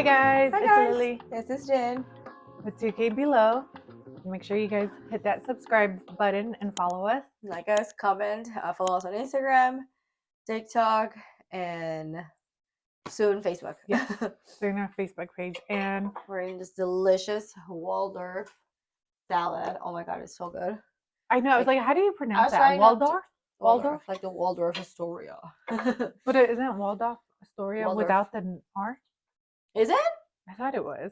guys, Hi it's guys, Lily this is Jen. with 2KBELOW. Make sure you guys hit that subscribe button and follow us. Like us, comment, follow us on Instagram, TikTok, and soon Facebook. Yes, they're on our Facebook page. And we're eating this delicious Waldorf salad. Oh my god, it's so good. I know, I was like, how do you pronounce that? Waldorf? Waldorf? Like the Waldorf Astoria. But isn't Waldorf Astoria Waldorf. without the R? Is it? I thought it was.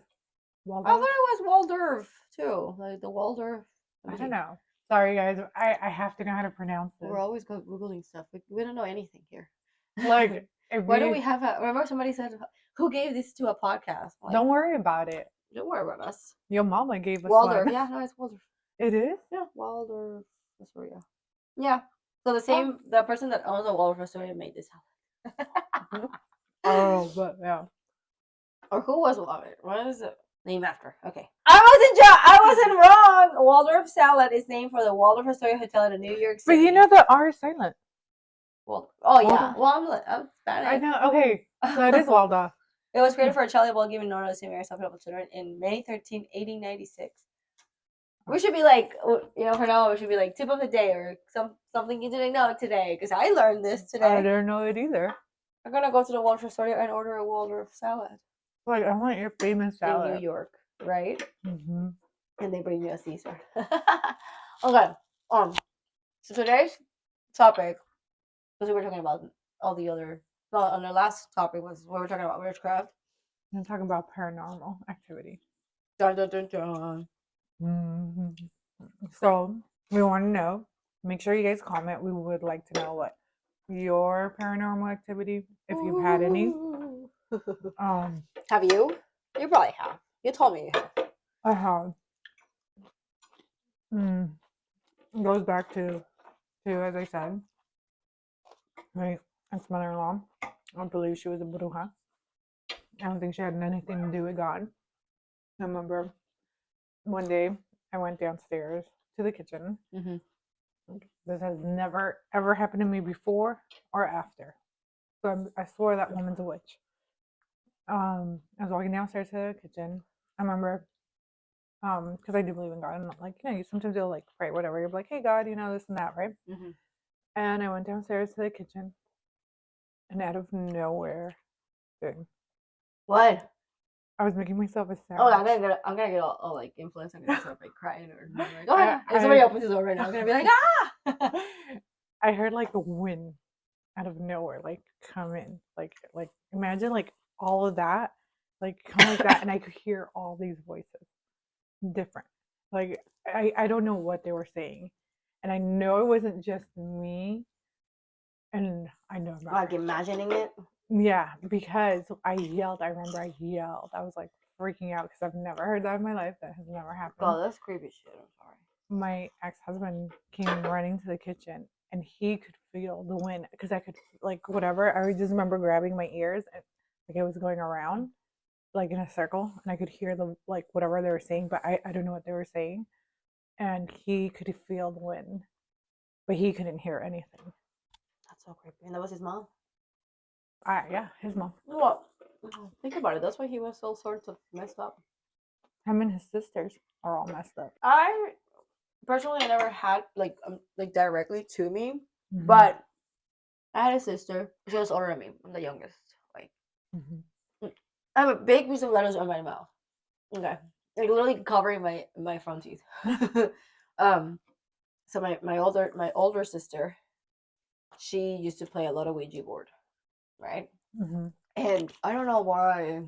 I thought it was Waldorf too. Like the Waldorf. I don't know. Sorry guys, I have to know how to pronounce it. We're always Googling stuff. We don't know anything here. Like, why do we have a... Remember somebody said, who gave this to a podcast? Like, don't worry about it. Don't worry about us. Your mama gave us Waldorf. one. Yeah, no, it's Waldorf. It is? Yeah, Waldorf Astoria. Yeah. So the person that owns the Waldorf Astoria made this salad. Oh, but yeah. Or who was it? What is it named after? Okay. I wasn't wrong. Waldorf salad is named for the Waldorf Astoria Hotel in New York City. But you know the R is silent. Well, oh yeah. Well, I'm Spanish. I know. Okay, so it is Waldorf. It was created for a Charlie Ball given Nora to marry self-help children in May 13, 1896. We should be like, for now, we should be like tip of the day or something you didn't know today, because I learned this today. I didn't know it either. I'm gonna go to the Waldorf Astoria and order a Waldorf salad. Like, I want your famous salad. In New York, right? Mm-hmm. And they bring me a Caesar. Okay. So today's topic, because we were talking about all the other. Well, on our last topic was we were talking about witchcraft. I'm talking about paranormal activity. Dun dun dun dun. Mm-hmm. So we want to know. Make sure you guys comment. We would like to know what your paranormal activity, if you've had any. Have you? You probably have. You told me you have. I have. It goes back to as I said, my ex-mother-in-law. I believe she was a bruja. I don't think she had anything to do with God. I remember one day I went downstairs to the kitchen. Mm-hmm. This has never ever happened to me before or after. So I swore that woman's a witch. I was walking downstairs to the kitchen. I remember, because I do believe in God, and like, you sometimes you'll like pray, whatever. You're like, hey God, this and that, right? Mm-hmm. And I went downstairs to the kitchen, and out of nowhere, what? I was making myself a sandwich. Oh, I'm gonna get all like influenced. I'm gonna start like crying or like, oh yeah. If somebody opens the door right now, I'm gonna be like, ah. I heard like the wind out of nowhere, like come in, like imagine like all of that, like come like that, and I could hear all these voices, different. Like I don't know what they were saying, and I know it wasn't just me, and I know about like imagining it. Yeah, because I yelled. I remember I yelled. I was like freaking out because I've never heard that in my life. That has never happened. Oh, that's creepy shit. I'm sorry. My ex-husband came running to the kitchen, and he could feel the wind because I could, like, whatever. I just remember grabbing my ears, and like it was going around, like in a circle, and I could hear the like whatever they were saying, but I don't know what they were saying, and he could feel the wind, but he couldn't hear anything. That's so creepy. And that was his mom. Yeah, his mom. Well, think about it. That's why he was all sorts of messed up. Him and his sisters are all messed up. I personally never had like directly to me, but I had a sister. She was older than me. I'm the youngest. Like, I have a big piece of lettuce on my mouth. Okay, like literally covering my front teeth. So my older sister, she used to play a lot of Ouija board. Right? And I don't know why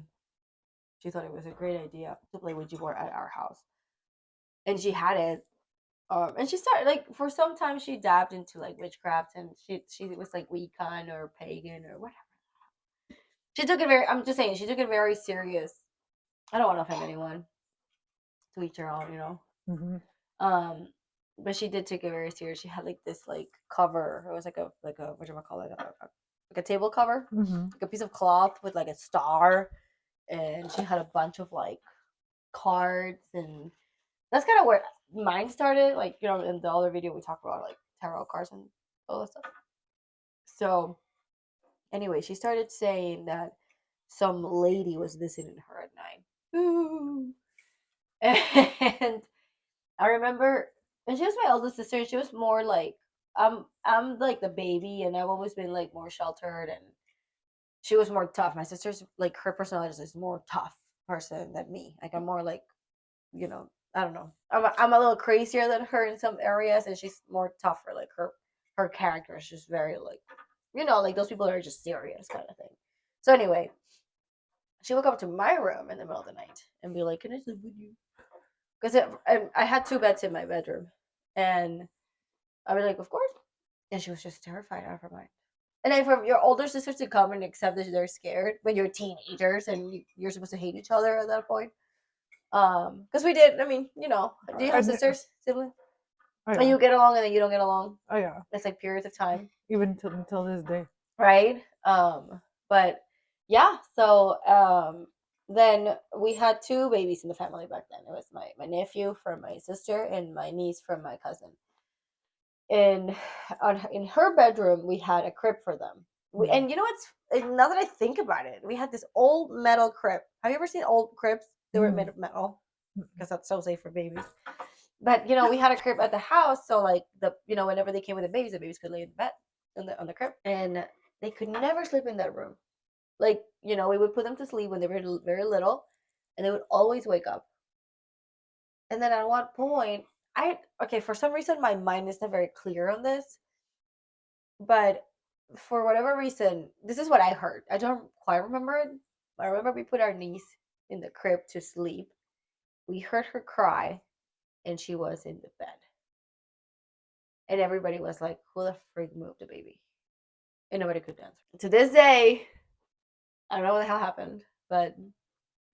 she thought it was a great idea to play Ouija board at our house. And she had it. And she started, like, for some time she dabbed into, like, witchcraft. And she was, like, Wiccan or pagan or whatever. She took it very serious. I don't want to offend anyone. To each their own, But she did take it very serious. She had, like, this, like, cover. It was, like a whatchamacallit, like a table cover, like a piece of cloth with like a star, and she had a bunch of like cards, and that's kind of where mine started. Like, in the other video we talked about like tarot cards and all that stuff. So anyway, she started saying that some lady was visiting her at night. Ooh. And I remember, and she was my oldest sister, and she was more like, I'm like the baby, and I've always been like more sheltered, and she was more tough. My sister's like, her personality is more tough person than me. Like I'm more like, I don't know. I'm a little crazier than her in some areas, and she's more tougher. Like her character is just very like, like those people that are just serious kind of thing. So anyway, she would come to my room in the middle of the night and be like, "Can I sleep with you?" Because I had two beds in my bedroom, and I was like, "Of course." And she was just terrified out of her mind. And then for your older sisters to come and accept that they're scared when you're teenagers and you're supposed to hate each other at that point. Because we did. I mean, do you have sisters, siblings? Oh, And yeah. you get along and then you don't get along. Oh, yeah. It's like periods of time, Even until this day. right? But yeah. So then we had two babies in the family back then. It was my nephew from my sister and my niece from my cousin. And in her bedroom, we had a crib for them. And you know what's, now that I think about it, we had this old metal crib. Have you ever seen old cribs? They were made of metal because that's so safe for babies. But we had a crib at the house, so like whenever they came with the babies could lay in bed on the crib, and they could never sleep in that room. Like we would put them to sleep when they were very little, and they would always wake up. And then at one point, for some reason my mind isn't very clear on this, but for whatever reason, this is what I heard. I don't quite remember it. I remember we put our niece in the crib to sleep. We heard her cry, and she was in the bed. And everybody was like, who the freak moved the baby? And nobody could answer. To this day, I don't know what the hell happened, but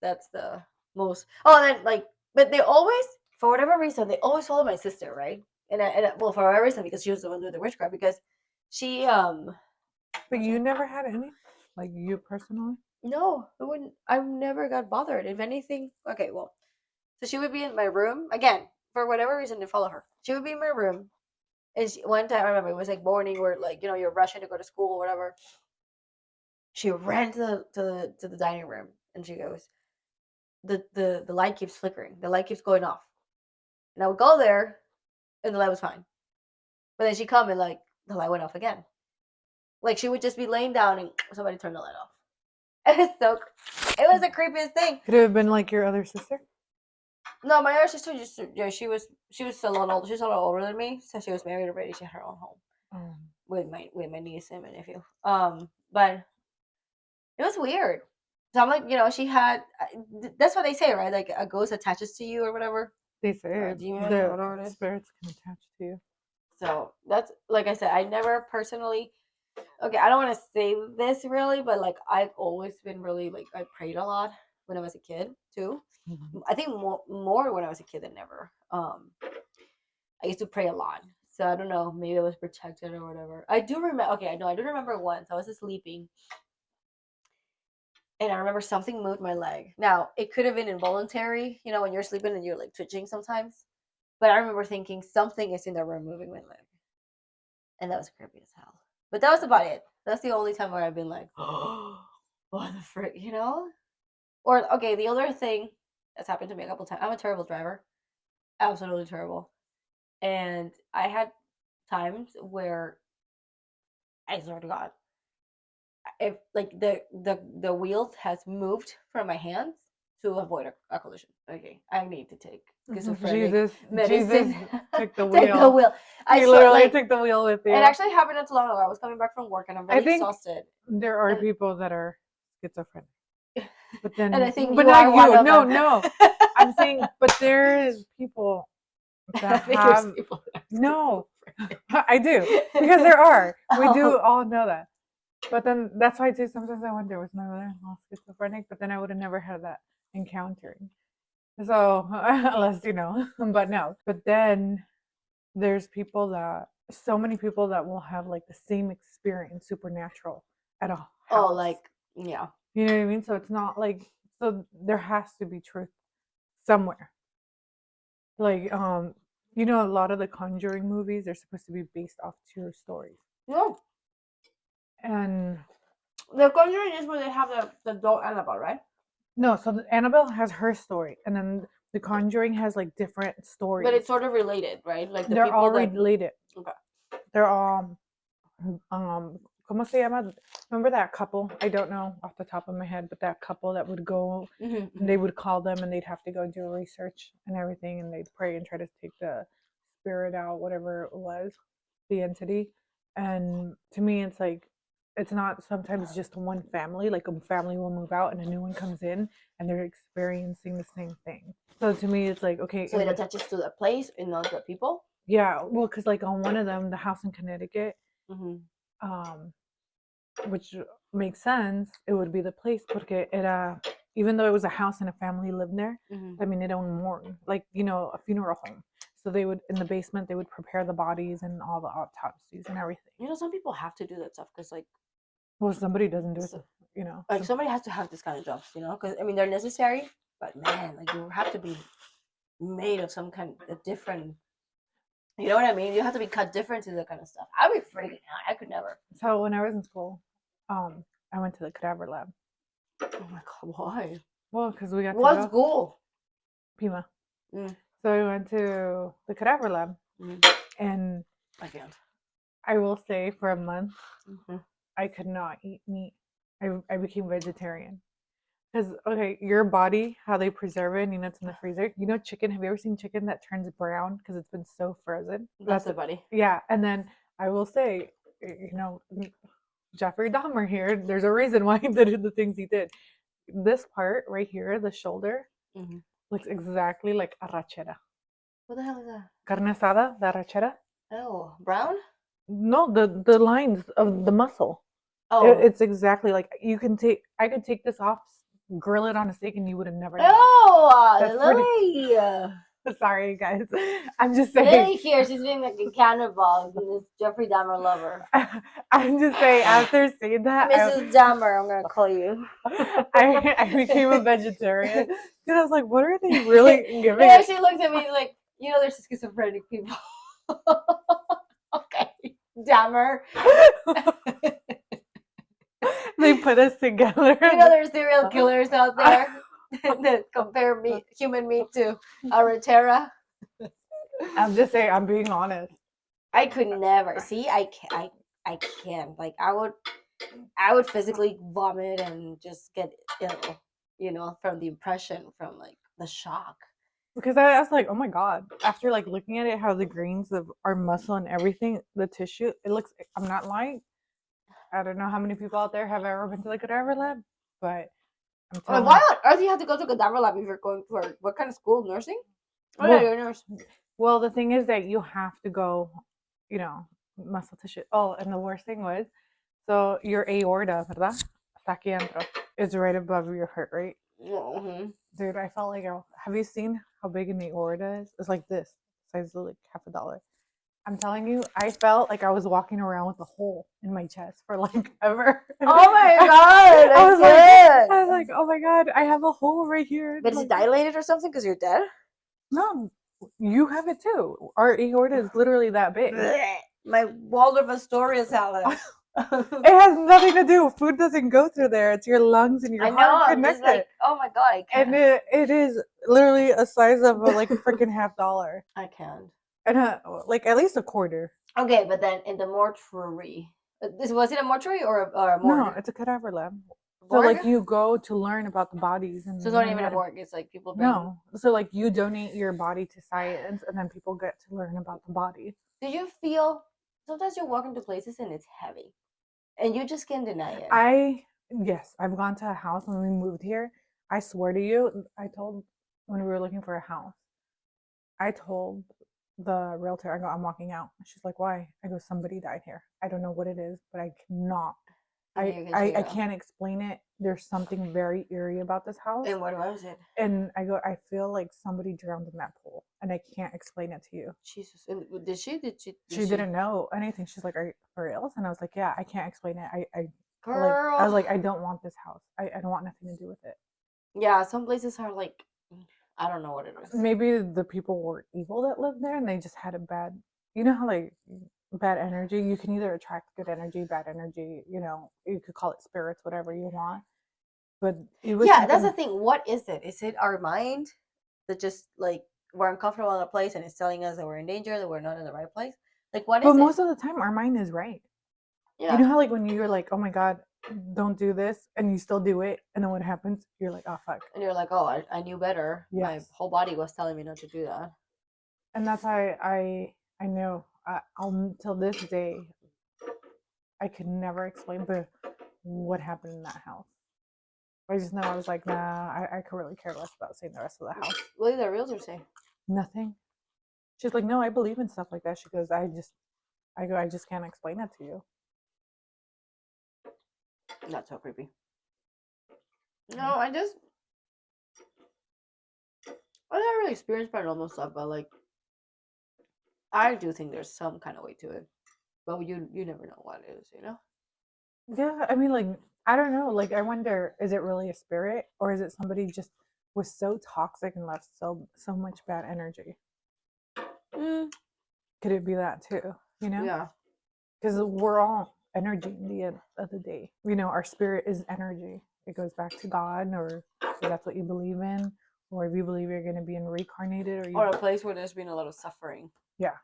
that's the most. Oh, and then but they always, for whatever reason, they always follow my sister, right? Well, for whatever reason, because she was the one doing the witchcraft, because she But you never had any, like you personally? No, I wouldn't. I never got bothered. If anything, okay, well, so she would be in my room again for whatever reason to follow her. She would be in my room, and one time I remember it was like morning, where like you're rushing to go to school or whatever. She ran to the dining room, and she goes, the light keeps flickering, the light keeps going off, and I would go there, and the light was fine, but then she'd come and like the light went off again. Like she would just be laying down and somebody turned the light off. It was the creepiest thing. Could it have been like your other sister? No, my other sister she was a little older. She's a little older than me, so she was married already. She had her own home with my niece and my nephew. But it was weird. So I'm like, she had. That's what they say, right? Like a ghost attaches to you or whatever. They say the spirits can attach to you. So that's, like I said, I never personally. Okay, I don't want to say this really, but like I've always been really like, I prayed a lot when I was a kid too. I think more when I was a kid than ever. I used to pray a lot, so I don't know, maybe I was protected or whatever. I do remember. Okay, I know. I do remember once I was sleeping, and I remember something moved my leg. Now it could have been involuntary, when you're sleeping and you're like twitching sometimes. But I remember thinking something is in the room moving my leg, and that was creepy as hell. But that was about it. That's the only time where I've been like, oh, what the frick, Or, okay, the other thing that's happened to me a couple times. I'm a terrible driver. Absolutely terrible. And I had times where, I swear to God, if like the wheel has moved from my hands to avoid a collision. Okay, I need to take schizophrenic medicine. Jesus took the wheel. Take the wheel. I literally took the wheel with you. It actually happened not too long ago. I was coming back from work and I'm really exhausted. There are people that are schizophrenic. But then, and I think but not you. No. I'm saying, but there is people that have. No, I do, because there are. We do all know that. But then that's why too. Sometimes I wonder, was my mother-in-law schizophrenic? But then I would have never had that encountering. So unless but no. But then there's so many people that will have like the same experience, supernatural, at a house. Oh, like yeah. You know what I mean? So it's not like, so there has to be truth somewhere. Like, a lot of the Conjuring movies are supposed to be based off true stories. Yeah. And The Conjuring is where they have the doll Annabelle, right? No, so Annabelle has her story, and then The Conjuring has like different stories. But it's sort of related, right? Like they're all related. Okay. They're all ¿cómo se llama? Remember that couple? I don't know off the top of my head, but that couple that would go, and they would call them, and they'd have to go do research and everything, and they'd pray and try to take the spirit out, whatever it was, the entity. And to me, it's like, it's not sometimes just one family. Like a family will move out and a new one comes in, and they're experiencing the same thing. So to me, it's like, okay. So it attaches to the place and not the people? Yeah, well, because like on one of them, the house in Connecticut, which makes sense, it would be the place, porque era, even though it was a house and a family lived there, I mean, it owned more, like, you know, a funeral home. So they would, in the basement, they would prepare the bodies and all the autopsies and everything. You know, some people have to do that stuff because, like, well, somebody doesn't do it, you know. Like, somebody has to have this kind of jobs, you know, because, I mean, they're necessary, but man, like, you have to be made of some kind of different, you know what I mean? You have to be cut different to that kind of stuff. I'd be freaking out. I could never. So when I was in school, I went to the cadaver lab. Oh my god, why? Well, because we got what to school? Pima. So we went to the cadaver lab, and I can't. I will say for a month, I could not eat meat. I became vegetarian. Because, okay, your body, how they preserve it, you know, it's in the freezer. You know, chicken, have you ever seen chicken that turns brown because it's been so frozen? That's it, buddy. Yeah, and then I will say, you know, Jeffrey Dahmer here, there's a reason why he did the things he did. This part right here, the shoulder, looks exactly like arrachera. What the hell is that? Carne asada, the arrachera. Oh, brown? No, the lines of the muscle. Oh, it's exactly like, you can take. I could take this off, grill it on a steak, and you would have never known. Oh, Lily. Sorry, guys. I'm just saying. Lily here, she's being like a cannibal, this Jeffrey Dahmer lover. I'm just saying, after saying that, Mrs. Dahmer, I'm gonna call you. I became a vegetarian because I was like, what are they really giving? Yeah, she looks at me like, you know, there's schizophrenic people. Okay, Dahmer. They put us together. You know, there's serial killers out there that compare meat, human meat to arrachera. I'm just saying, I'm being honest. I could never. See, I can't. Like, I would physically vomit and just get ill, you know, from the impression, from like the shock. Because I was like, oh my god. After like looking at it, how the grains of our muscle and everything, the tissue, it looks, I'm not lying. I don't know how many people out there have ever been to the cadaver lab, but I'm telling why on earth do you have to go to cadaver lab if you're going for what kind of school? Nursing? Oh, well, yeah, you're a nurse. Well, the thing is that you have to go, you know, muscle tissue. Oh, and the worst thing was, so your aorta, ¿verdad? Está aquí adentro. It's right above your heart rate. Dude, I felt like, have you seen how big an aorta is? It's like this, size of like $50. I'm telling you, I felt like I was walking around with a hole in my chest for like ever. Oh my god! I was like, oh my god, I have a hole right here. But is it dilated or something because you're dead? No, you have it too. Our aorta is literally that big. My Waldorf Astoria salad. It has nothing to do. Food doesn't go through there. It's your lungs and your heart connected. Like, oh my god, I can't. And it is literally a size of like a freaking $50. I can't. And like at least a quarter. Okay, but then in the mortuary, was it a mortuary or a morgue? No, it's a cadaver lab. So like you go to learn about the bodies, and so it's not even a morgue. It's like people. No, so like you donate your body to science, and then people get to learn about the body. Do you feel sometimes you walk into places and it's heavy, and you just can't deny it? Yes, I've gone to a house when we moved here. I swear to you, I told when we were looking for a house, I told the realtor, I go, I'm walking out. She's like, why? I go, somebody died here. I don't know what it is, but I cannot. I can't explain it. There's something very eerie about this house. And what was it? And I go, I feel like somebody drowned in that pool, and I can't explain it to you. Jesus. And did she? She didn't know anything. She's like, are you for reals? And I was like, yeah, I can't explain it. Girl. I was like, I don't want this house. I don't want nothing to do with it. Yeah, some places are like, I don't know what it is. Maybe the people were evil that lived there, and they just had a bad. You know how like bad energy. You can either attract good energy, bad energy, you could call it spirits, whatever you want. But it was Yeah, that's the something. thing. What is it? Is it our mind that just like we're uncomfortable in a place and it's telling us that we're in danger, that we're not in the right place? Like, what But is it? most of the time, our mind is right. You Yeah. know how like when you're like, oh my god, don't do this, and you still do it, and then what happens? You're like, oh fuck. And you're like, oh, I knew better. My Yes. whole body was telling me not to do that. And that's why I know I'll till this day I could never explain what happened in that house. I just know I was like, nah, I could really care less about seeing the rest of the house. What did the realtor say? Nothing. She's like, no, I believe in stuff like that. She goes, I just can't explain it to you. Not so creepy. No, I never really experienced paranormal stuff, but like, I do think there's some kind of way to it. But you never know what it is, you know? Yeah, I mean, like, I don't know. Like, I wonder, is it really a spirit, or is it somebody just was so toxic and left so much bad energy? Mm, Could it be that too? yeah. Because we're all energy in the end of the day. Our spirit is energy. It goes back to God, or if that's what you believe in, or if you believe you're going to be reincarnated, Or a place where there's been a lot of suffering. Yeah.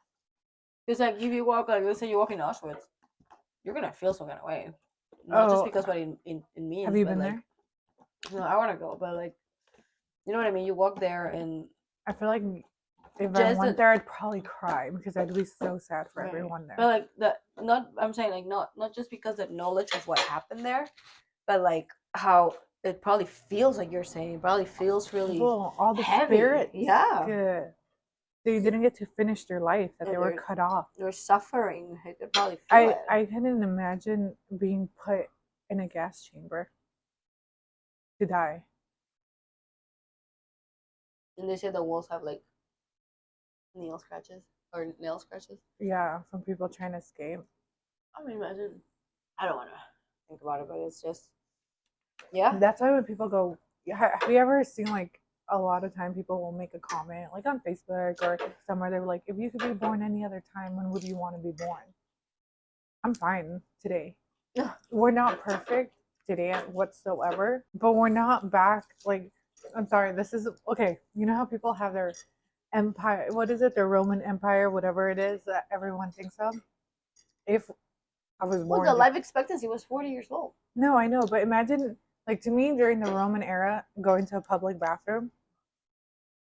It's like if you walk, like let's say you walk in Auschwitz, you're gonna feel some kind of way. Not just because what it means. Have you but been like, there? No, I want to go, but like, you know what I mean. You walk there, and I feel like if I went there, I'd probably cry because I'd be so sad for everyone there. But like I'm saying like not just because the knowledge of what happened there, but like how it probably feels like you're saying. It probably feels really all the heavy. spirits. Yeah. They didn't get to finish their life, that they were cut off. They're suffering. I could probably feel it. I couldn't imagine being put in a gas chamber to die. And they say the walls have like nail scratches. Yeah, from people trying to escape. I mean, imagine. I don't want to think about it, but it's just, yeah. That's why when people go, have you ever seen like a lot of time people will make a comment like on Facebook or somewhere, they were like, if you could be born any other time, when would you want to be born? I'm fine today. We're not perfect today whatsoever, but we're not back. Like, I'm sorry, this is okay. You know how people have their empire, what is it, their Roman Empire, whatever it is that everyone thinks of? If I was born, the life expectancy was 40 years old. No, I know, but imagine, like, to me during the Roman era, going to a public bathroom,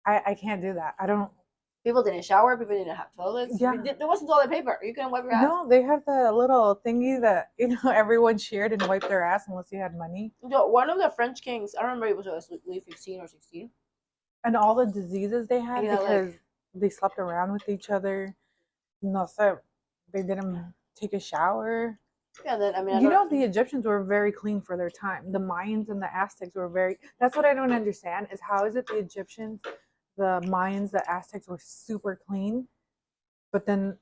I can't do that. I don't. People didn't shower. People didn't have toilets. Yeah. There wasn't toilet paper. You couldn't wipe your ass. No, they have the little thingy that everyone shared and wiped their ass unless you had money. One of the French kings, I remember it was Louis 15 or 16. And all the diseases they had because they slept around with each other. No, so they didn't take a shower. Yeah, then I mean, the Egyptians were very clean for their time. The Mayans and the Aztecs were very. That's what I don't understand is how is it the Egyptians, the Mayans, the Aztecs were super clean, but then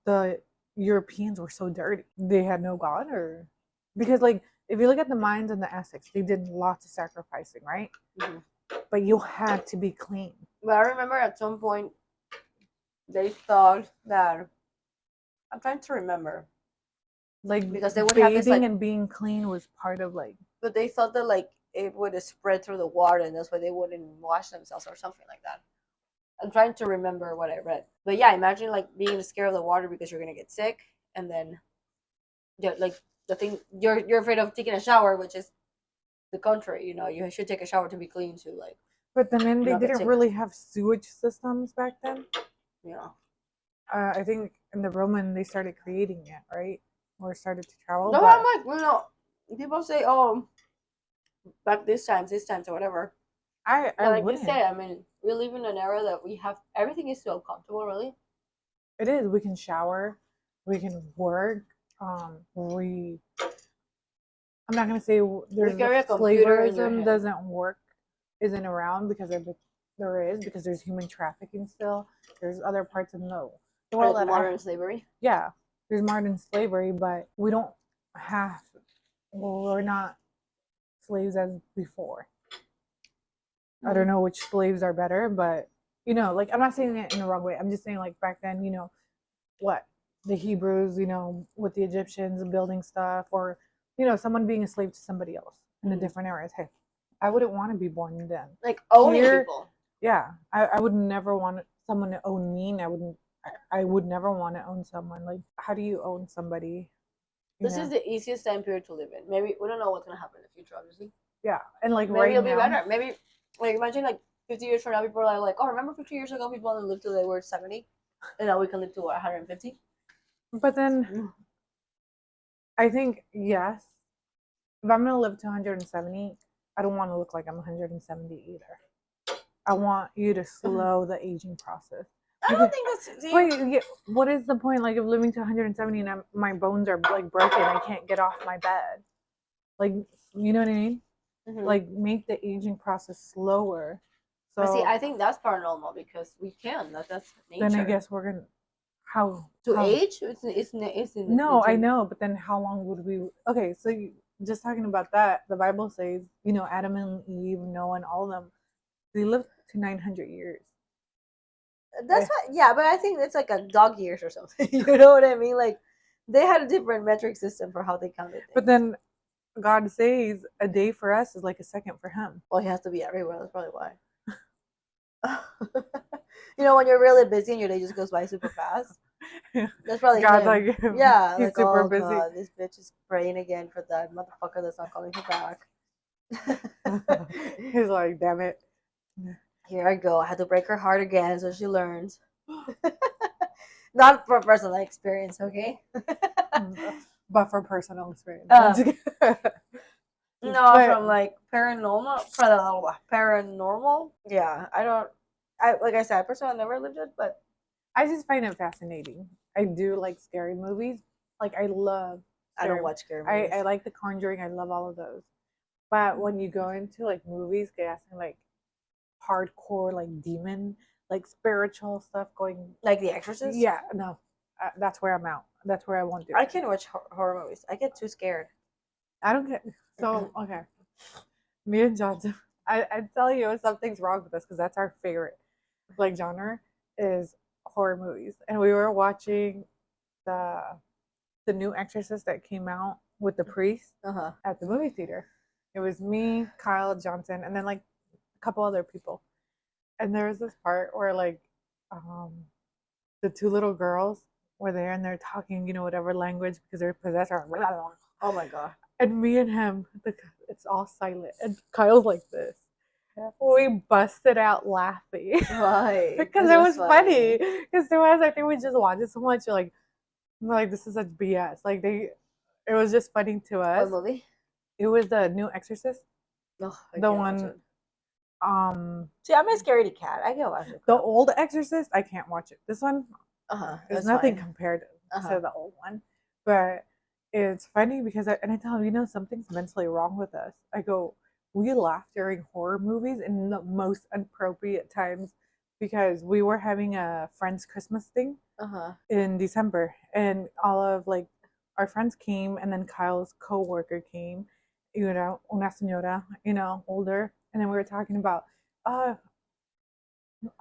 the Europeans were so dirty. They had no God, or because like if you look at the Mayans and the Aztecs, they did lots of sacrificing, right? Mm-hmm. But you had to be clean. But I remember at some point they thought that I'm trying to remember. Like because they would bathing have this, like, and being clean was part of like. But they thought that like it would spread through the water, and that's why they wouldn't wash themselves or something like that. I'm trying to remember what I read, but yeah, imagine like being scared of the water because you're gonna get sick, and then like the thing you're afraid of taking a shower, which is the contrary. You should take a shower to be clean to like. But then they didn't really have sewage systems back then. Yeah. I think in the Roman they started creating it, right? Or started to travel. No, I'm like, people say, oh, back these times or whatever. I like wouldn't. You said, I mean, we live in an era that we have everything is so comfortable, really. It is. We can shower, we can work. I'm not gonna say there's slaverism doesn't work, isn't around because there is because there's human trafficking still. There's other parts of the world that modern slavery. Yeah, there's modern slavery, but we don't have. Well, we're not slaves as before. I don't know which slaves are better, but like I'm not saying it in the wrong way. I'm just saying like back then, what the Hebrews, with the Egyptians building stuff, or someone being a slave to somebody else in a different areas. Hey, I wouldn't want to be born then. Like owning people. Yeah, I would never want someone to own me, and I would never want to own someone. Like, how do you own somebody? This is the easiest time period to live in. Maybe we don't know what's gonna happen in the future, obviously. Yeah, and like maybe right it'll now, be better. Maybe like imagine like 50 years from now, people are like, oh, remember 50 years ago, people only lived till they were 70, and now we can live to 150. But then, I think yes, if I'm gonna live to 170, I don't want to look like I'm 170 either. I want you to slow the aging process. I don't think that's. Wait, what is the point? Like, of living to 170 and my bones are like broken, I can't get off my bed. Like, you know what I mean? Mm-hmm. Like, make the aging process slower. So, but see, I think that's paranormal because we can. That's nature. Then I guess we're gonna how age? It's no, I know, but then how long would we? Okay, so just talking about that, the Bible says, Adam and Eve, Noah, and all of them, they lived to 900 years. That's what, yeah, but I think it's like a dog years or something. You know what I mean? Like, they had a different metric system for how they counted things. But then God says a day for us is like a second for him. Well, he has to be everywhere. That's probably why. When you're really busy and your day just goes by super fast. That's probably God's him. like, yeah, he's like, super oh, busy. God, this bitch is praying again for that motherfucker that's not calling her back. He's like, damn it. Here I go. I had to break her heart again so she learns. Not for personal experience, okay? But for personal experience. No, from like paranormal. Yeah, like I said, personally, I never lived it, but I just find it fascinating. I do like scary movies. Like, I love. I don't watch scary movies. I like The Conjuring. I love all of those. But when you go into like movies, casting like hardcore, like demon, like spiritual stuff going, like The Exorcist. Yeah, no, that's where I'm out. That's where I won't do. I can't watch horror movies. I get too scared. I don't get so okay. Me and Johnson, I tell you something's wrong with us because that's our favorite like genre is horror movies, and we were watching the new Exorcist that came out with the priest at the movie theater. It was me, Kyle, Johnson, and then like a couple other people. And there was this part where like the two little girls were there and they're talking, whatever language because they're possessed. Oh my God. And me and him, it's all silent. And Kyle's like this. We busted out laughing. Why? Because it was funny. Because there was, I think we just watched it so much. We're like, this is such BS. Like, it was just funny to us. What movie? It was the new Exorcist. No, the one. See, I'm a scaredy cat. I can watch it. The old Exorcist, I can't watch it. This one, there's nothing compared to the old one. But it's funny because I tell him, something's mentally wrong with us. I go, we laugh during horror movies in the most inappropriate times because we were having a friend's Christmas thing in December, and all of like our friends came, and then Kyle's coworker came, una señora, older, and then we were talking about a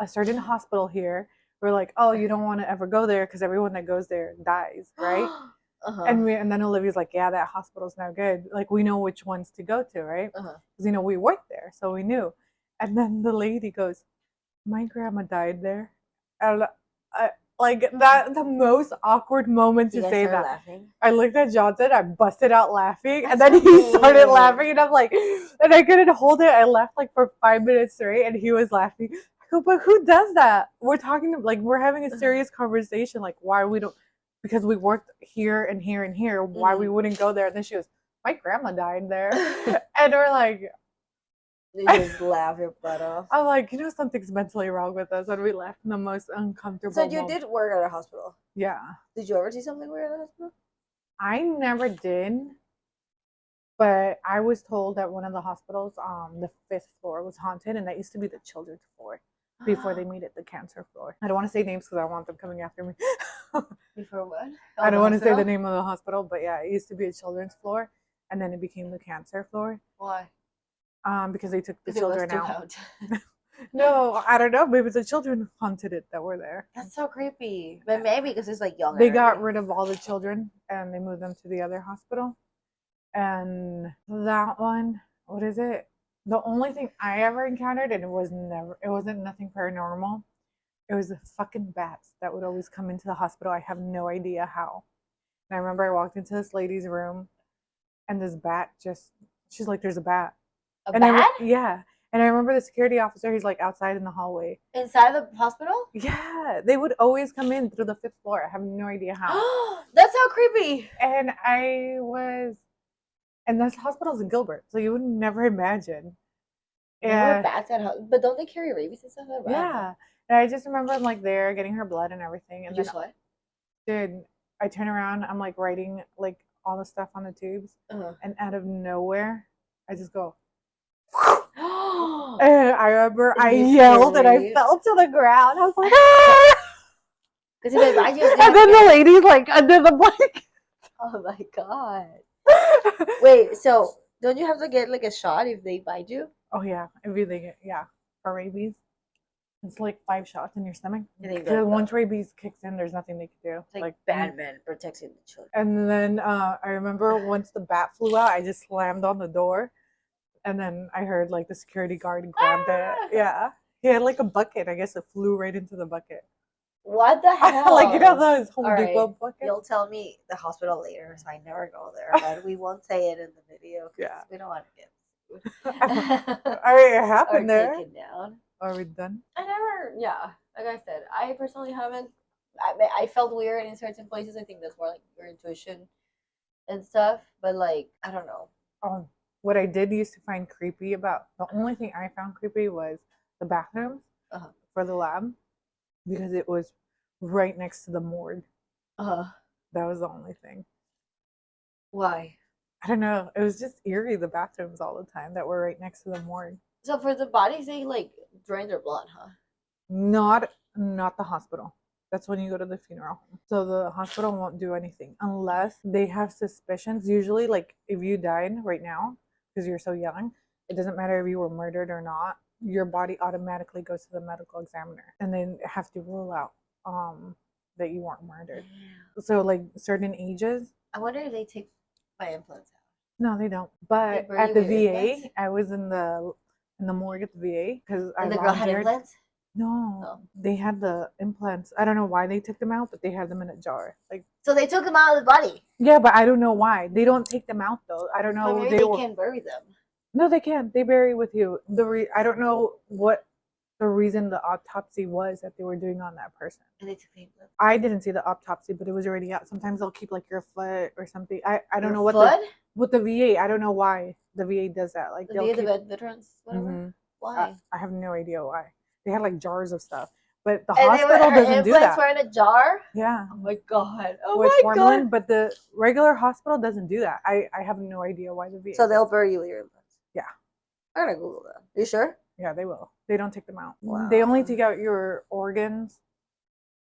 certain hospital here. We're like, oh, you don't want to ever go there because everyone that goes there dies, right? And then Olivia's like, yeah, that hospital's no good. Like, we know which ones to go to, right? Because we worked there, so we knew. And then the lady goes, my grandma died there. And like that, the most awkward moment to say that. Laughing? I looked at Johnson, I busted out laughing, and then he started laughing, and I'm like, and I couldn't hold it. I laughed like for 5 minutes straight, and he was laughing. I go, but who does that? We're talking, like, we're having a serious conversation, like, why we don't, because we worked here and here and here, why we wouldn't go there. And then she goes, my grandma died there. And we're like, you just laugh your butt off. I'm like, something's mentally wrong with us, and we left in the most uncomfortable So you did work at a hospital? Yeah. Did you ever see something weird at a hospital? I never did, but I was told that one of the hospitals, the 5th floor was haunted, and that used to be the children's floor before they made it the cancer floor. I don't want to say names because I want them coming after me. Before what? I don't want to say the name of the hospital, but yeah, it used to be a children's floor, and then it became the cancer floor. Why? Because they took the children out. No, I don't know. Maybe the children haunted it that were there. That's so creepy. But maybe because it's like younger. They got rid of all the children and they moved them to the other hospital. And that one, what is it? The only thing I ever encountered, and it wasn't nothing paranormal. It was the fucking bats that would always come into the hospital. I have no idea how. And I remember I walked into this lady's room, and this bat she's like, "There's a bat." A And bat? yeah. And I remember the security officer. He's like outside in the hallway. Inside the hospital? Yeah, they would always come in through the 5th floor. I have no idea how. That's so creepy. And and this hospital's in Gilbert, so you would never imagine. There were bats at home, but don't they carry rabies and stuff? Yeah. And I just remember I'm like there getting her blood and everything. And Did you then, sweat? dude, I turn around, I'm like writing like all the stuff on the tubes, and out of nowhere, I just go. And I remember I yelled and I fell to the ground. I was like, and then the lady's like under the blanket. Oh my god. Wait, so don't you have to get like a shot if they bite you? Oh yeah, for rabies. It's like 5 shots in your stomach. Because once rabies kicks in, there's nothing they can do. Like Batman protecting the children. And then I remember once the bat flew out, I just slammed on the door. And then I heard like the security guard grabbed it. Yeah. He had like a bucket. I guess it flew right into the bucket. What the hell? Like, you know those Home Depot buckets? You'll tell me the hospital later, so I never go there. But we won't say it in the video because we don't want to get sued. All right, it happened there. Taken down. Are we done? I never, yeah. Like I said, I personally haven't. I felt weird in certain places. I think that's more like your intuition and stuff. But like, I don't know. What I did used to find creepy about the only thing I found creepy was the bathrooms for the lab, because it was right next to the morgue. That was the only thing. Why? I don't know. It was just eerie, the bathrooms all the time that were right next to the morgue. So for the bodies, they like drain their blood, huh? Not the hospital. That's when you go to the funeral home. So the hospital won't do anything unless they have suspicions. Usually, like if you died right now because you're so young, it doesn't matter if you were murdered or not. Your body automatically goes to the medical examiner, and they have to rule out that you weren't murdered. So like certain ages. I wonder if they take my implants out. No, they don't. But at the VA, I was in the morgue at the VA because I the girl had implants. No, they had the implants. I don't know why they took them out, but they had them in a jar. Like, so they took them out of the body. Yeah, but I don't know why. They don't take them out though. I don't know. But maybe they can bury them. No, they can't. They bury with you. I don't know what the reason the autopsy was that they were doing on that person. And they took the implants. I didn't see the autopsy, but it was already out. Sometimes they'll keep like your foot or something. I don't know what with the VA. I don't know why the VA does that. Like the VA, the veterans, whatever. Mm-hmm. Why? I have no idea why. They had like jars of stuff, but the hospital doesn't do that. Implants were in a jar. Yeah. Oh my god. Oh with my formalin, god. But the regular hospital doesn't do that. I have no idea why the VA. So they'll bury you with your implants. Yeah. I'm gonna Google that. You sure? Yeah, they will. They don't take them out. Wow. They only take out your organs.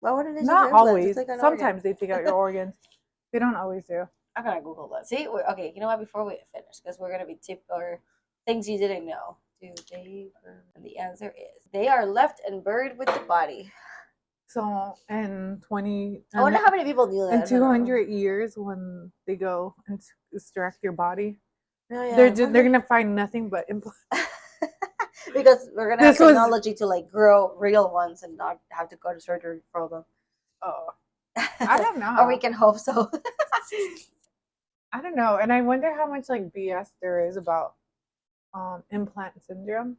Why wouldn't they? Not always. Sometimes they take out your organs. They don't always do. I'm gonna Google that. See, okay. You know what? Before we finish, because we're gonna be or things you didn't know. Do they burn? And the answer is they are left and buried with the body. So in I wonder how many people knew that. In 200 years, when they go and extract your body, they're gonna find nothing but implants. Because we're gonna have technology to like grow real ones and not have to go to surgery for them. Oh, I don't know. Or we can hope so. I don't know, and I wonder how much like BS there is about implant syndrome.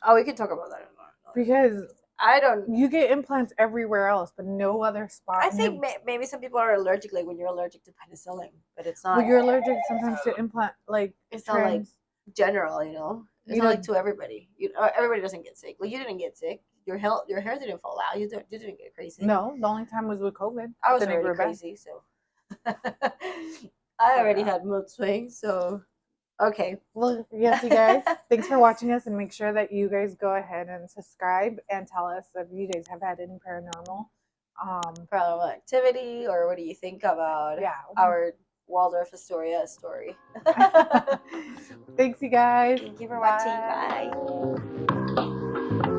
Oh, we can talk about that. Because I don't. You get implants everywhere else, but no other spot. I think maybe some people are allergic, like when you're allergic to penicillin, but it's not. Well, you're allergic sometimes to implant, like it's not like general, you know. It's not like to everybody. Everybody doesn't get sick. Well, you didn't get sick. Your hair didn't fall out. You didn't get crazy. No, the only time was with COVID. I was already crazy, so I already had mood swings. So okay. Well, yes, you guys. Thanks for watching us, and make sure that you guys go ahead and subscribe and tell us if you guys have had any paranormal activity, or what do you think about our Waldorf Astoria story. Thanks, you guys. Thank you for watching.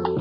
Bye.